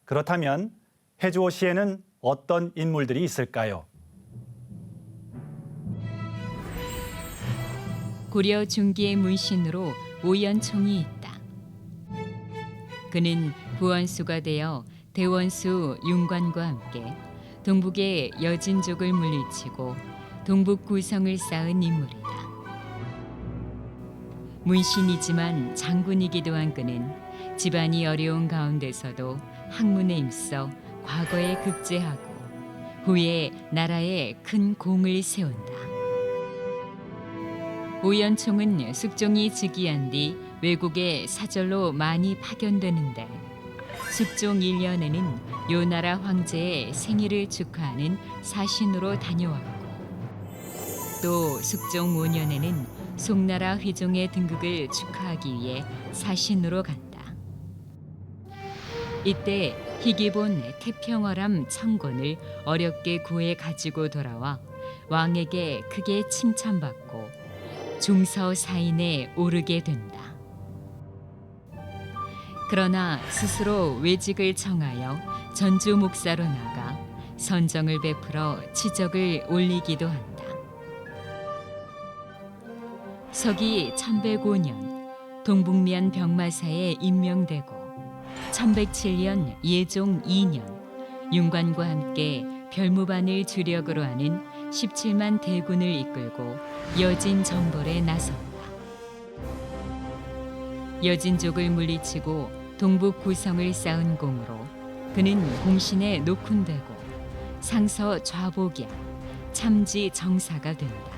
그렇다면 해주오 시에는 어떤 인물들이 있을까요? 고려 중기의 문신으로 오연총이 있다. 그는 부원수가 되어 대원수 윤관과 함께 동북의 여진족을 물리치고 동북 구성을 쌓은 인물이다. 문신이지만 장군이기도 한 그는 집안이 어려운 가운데서도 학문에 힘써 과거에 급제하고 후에 나라에 큰 공을 세운다. 오연총은 숙종이 즉위한 뒤 외국에 사절로 많이 파견되는데 숙종 1년에는 요나라 황제의 생일을 축하하는 사신으로 다녀왔고 또 숙종 5년에는 송나라 회종의 등극을 축하하기 위해 사신으로 간다. 이때 희귀본 태평어람 청곤을 어렵게 구해 가지고 돌아와 왕에게 크게 칭찬받고 중서사인에 오르게 된다. 그러나 스스로 외직을 청하여 전주 목사로 나가 선정을 베풀어 치적을 올리기도 한다. 서기 1105년 동북면 병마사에 임명되고 1107년 예종 2년 윤관과 함께 별무반을 주력으로 하는 17만 대군을 이끌고 여진 정벌에 나선다. 여진족을 물리치고 동북 구성을 쌓은 공으로 그는 공신에 녹훈되고 상서 좌복이야 참지 정사가 된다.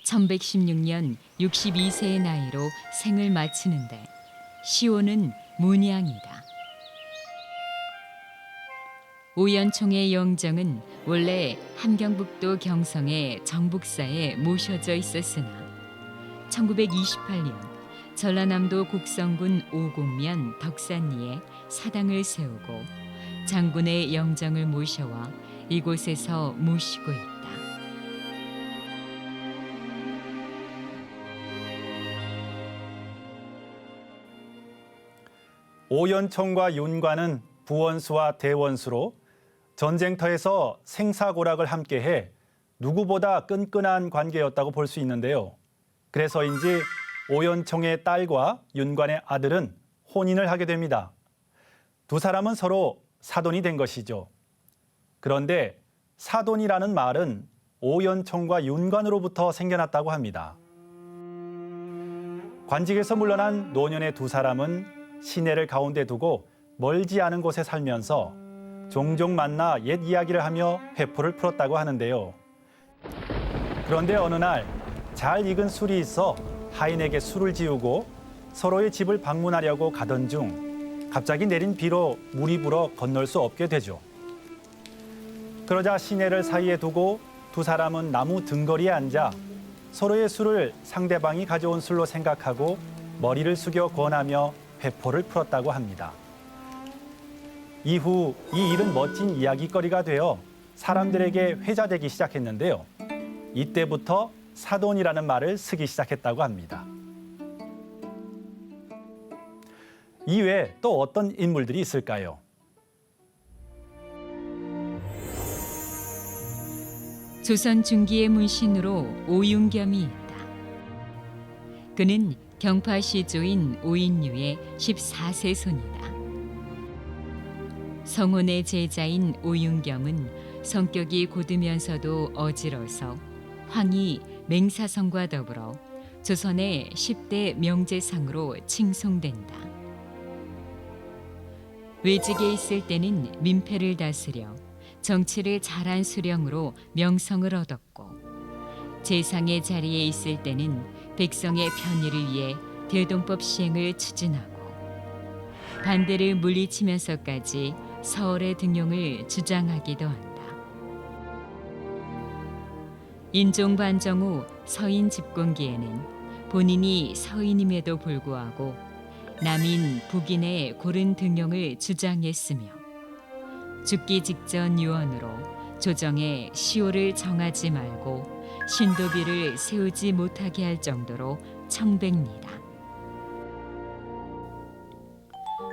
1116년 62세의 나이로 생을 마치는데 시호는 문양이다. 오연총의 영정은 원래 함경북도 경성의 정북사에 모셔져 있었으나 1928년 전라남도 곡성군 오곡면 덕산리에 사당을 세우고 장군의 영정을 모셔와 이곳에서 모시고 있다. 오연총과 윤관은 부원수와 대원수로 전쟁터에서 생사고락을 함께해 누구보다 끈끈한 관계였다고 볼 수 있는데요. 그래서인지 오연총의 딸과 윤관의 아들은 혼인을 하게 됩니다. 두 사람은 서로 사돈이 된 것이죠. 그런데 사돈이라는 말은 오연총과 윤관으로부터 생겨났다고 합니다. 관직에서 물러난 노년의 두 사람은 시내를 가운데 두고 멀지 않은 곳에 살면서 종종 만나 옛 이야기를 하며 회포를 풀었다고 하는데요. 그런데 어느 날 잘 익은 술이 있어 하인에게 술을 지우고 서로의 집을 방문하려고 가던 중 갑자기 내린 비로 물이 불어 건널 수 없게 되죠. 그러자 시내를 사이에 두고 두 사람은 나무 등거리에 앉아 서로의 술을 상대방이 가져온 술로 생각하고 머리를 숙여 권하며 회포를 풀었다고 합니다. 이후 이 일은 멋진 이야기거리가 되어 사람들에게 회자되기 시작했는데요. 이때부터 사돈이라는 말을 쓰기 시작했다고 합니다. 이외에 또 어떤 인물들이 있을까요? 조선 중기의 문신으로 오윤겸이 있다. 그는 경파시조인 오인류의 14세 손이다. 성혼의 제자인 오윤겸은 성격이 고두면서도 어지러서 황희 맹사성과 더불어 조선의 10대 명제상으로 칭송된다. 외직에 있을 때는 민폐를 다스려 정치를 잘한 수령으로 명성을 얻었고 재상의 자리에 있을 때는 백성의 편의를 위해 대동법 시행을 추진하고 반대를 물리치면서까지 서울의 등용을 주장하기도 한다. 인종 반정 후 서인 집권기에는 본인이 서인임에도 불구하고 남인 북인의 고른 등용을 주장했으며 죽기 직전 유언으로 조정에 시호를 정하지 말고 신도비를 세우지 못하게 할 정도로 청백리다.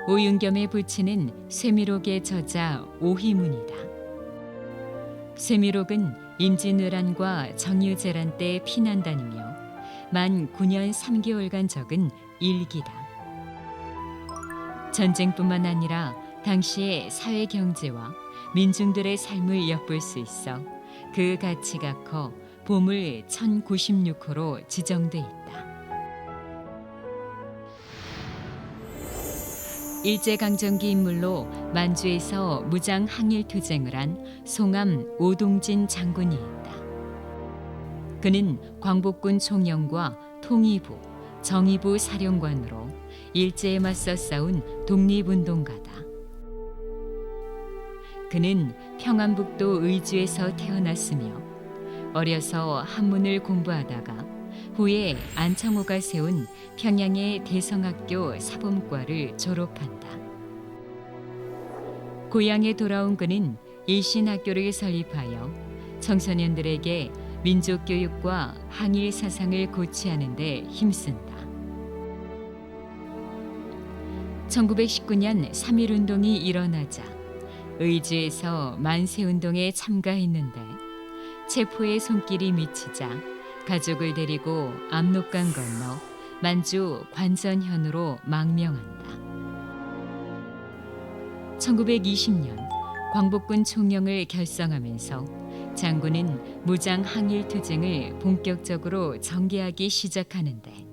오윤겸의 부친은 쇠미록의 저자 오희문이다. 쇠미록은 임진왜란과 정유재란 때 피난다니며 만 9년 3개월간 적은 일기다. 전쟁뿐만 아니라 당시의 사회 경제와 민중들의 삶을 엿볼 수 있어 그 가치가 커 보물 1096호로 지정돼 있다. 일제강점기 인물로 만주에서 무장 항일 투쟁을 한 송암 오동진 장군이 있다. 그는 광복군 총영과 통일부, 정의부 사령관으로 일제에 맞서 싸운 독립운동가다. 그는 평안북도 의주에서 태어났으며 어려서 한문을 공부하다가 후에 안창호가 세운 평양의 대성학교 사범과를 졸업한다. 고향에 돌아온 그는 일신학교를 설립하여 청소년들에게 민족교육과 항일 사상을 고취하는 데 힘쓴다. 1919년 3.1운동이 일어나자 의주에서 만세운동에 참가했는데 체포의 손길이 미치자 가족을 데리고 압록강 건너 만주 관전현으로 망명한다. 1920년 광복군 총영을 결성하면서 장군은 무장 항일 투쟁을 본격적으로 전개하기 시작하는데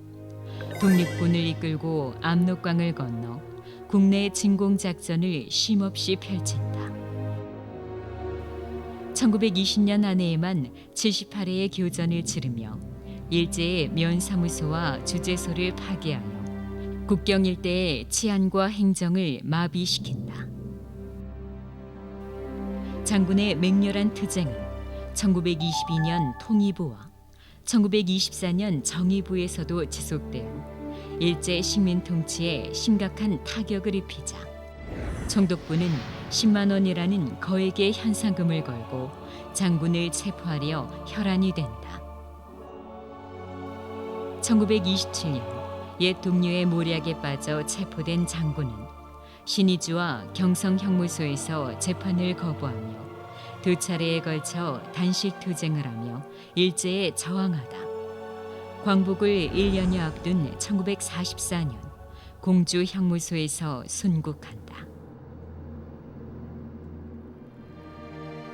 독립군을 이끌고 압록강을 건너 국내 진공 작전을 쉼없이 펼친다. 1920년 한 해에만 78회의 교전을 치르며 일제의 면사무소와 주재소를 파괴하여 국경 일대의 치안과 행정을 마비시킨다. 장군의 맹렬한 투쟁은 1922년 통일부와 1924년 정의부에서도 지속되어 일제 식민 통치에 심각한 타격을 입히자 총독부는 10만 원이라는 거액의 현상금을 걸고 장군을 체포하려 혈안이 된다. 1927년 옛 동료의 모략에 빠져 체포된 장군은 신의주와 경성형무소에서 재판을 거부하며 2차례에 걸쳐 단식 투쟁을 하며 일제에 저항하다 광복을 1년여 앞둔 1944년 공주 형무소에서 순국한다.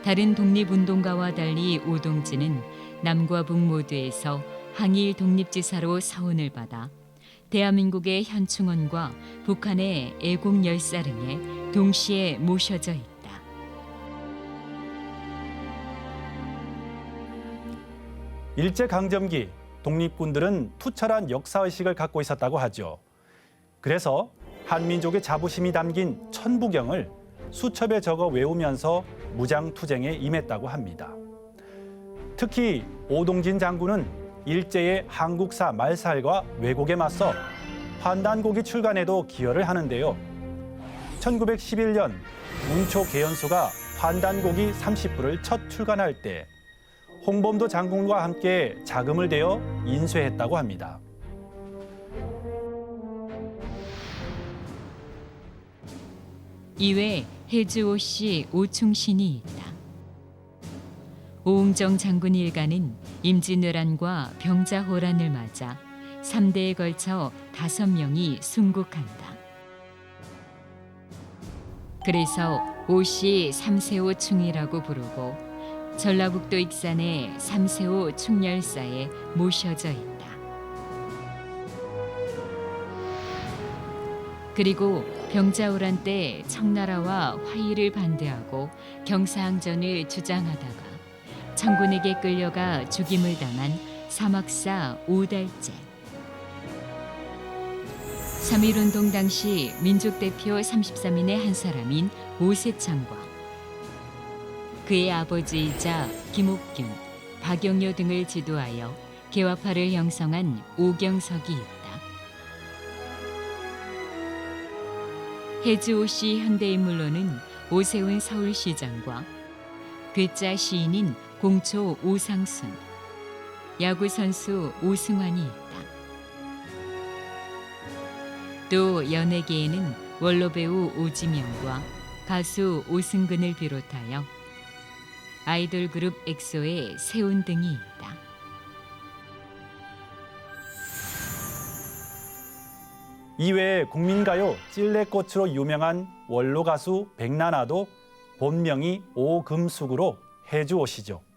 다른 독립운동가와 달리 오동진은 남과 북 모두에서 항일 독립지사로 서훈을 받아 대한민국의 현충원과 북한의 애국 열사릉에 동시에 모셔져 있다. 일제강점기 독립군들은 투철한 역사의식을 갖고 있었다고 하죠. 그래서 한민족의 자부심이 담긴 천부경을 수첩에 적어 외우면서 무장투쟁에 임했다고 합니다. 특히 오동진 장군은 일제의 한국사 말살과 왜곡에 맞서 환단곡이 출간에도 기여를 하는데요. 1911년 문초 개연소가 환단곡이 30부를 첫 출간할 때 홍범도 장군과 함께 자금을 대어 인쇄했다고 합니다. 이외 해주오씨 오충신이 있다. 오웅정 장군 일가는 임진왜란과 병자호란을 맞아 3대에 걸쳐 5명이 순국한다. 그래서 오씨 삼세오 충이라고 부르고 전라북도 익산의 삼세오 충렬사에 모셔져 있다. 그리고 병자호란 때 청나라와 화의를 반대하고 경사항전을 주장하다가 장군에게 끌려가 죽임을 당한 사막사 오달제. 3.1운동 당시 민족대표 33인의 한 사람인 오세창과 그의 아버지이자 김옥균, 박영료 등을 지도하여 개화파를 형성한 오경석이 있다. 해주오씨 현대인물로는 오세훈 서울시장과 괴짜 시인인 공초 오상순, 야구선수 오승환이 있다. 또 연예계에는 원로 배우 오지명과 가수 오승근을 비롯하여 아이돌 그룹 엑소의 세운 등이 있다. 이외에 국민가요 찔레꽃으로 유명한 원로 가수 백나나도 본명이 오금숙으로 해주옷이죠.